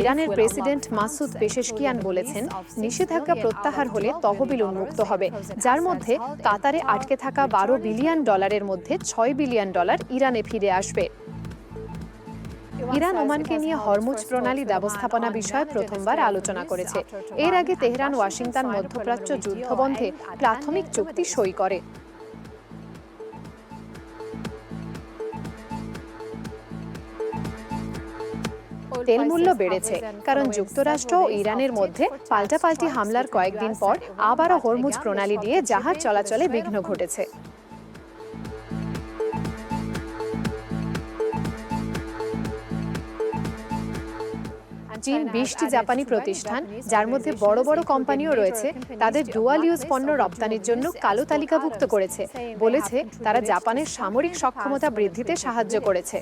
ইরানের president Masoud পেশেশকিয়ান বলেছেন, নিষেধাজ্ঞা প্রত্যাহার হলে তহবিল উন্মুক্ত হবে, যার মধ্যে কাতারে আটকে থাকা $12 বিলিয়ন মধ্যে $6 বিলিয়ন ইরানে ফিরে আসবে। ইরান ওমানকে নিয়ে হরমুজ প্রণালী ব্যবস্থাপনা বিষয়ে প্রথমবার আলোচনা করেছে। এর আগে তেহরান ওয়াশিংটন মধ্যপ্রাচ্য যুদ্ধবন্ধে প্রাথমিক চুক্তি সই করে। তেল মূল্য বেড়েছে কারণ যুক্তরাষ্ট্র ও ইরানের মধ্যে পাল্টাপাল্টি হামলার কয়েকদিন পর আবারও হরমুজ প্রণালী দিয়ে জাহাজ চলাচলে বিঘ্ন ঘটেছে। চীন 20টি জাপানি প্রতিষ্ঠান, যার মধ্যে বড় বড় কোম্পানিও রয়েছে, তাদের ডুয়াল ইউজ পণ্য রপ্তানির জন্য কালো তালিকাভুক্ত করেছে। বলেছে তারা জাপানের সামরিক সক্ষমতা বৃদ্ধিতে সাহায্য করেছে।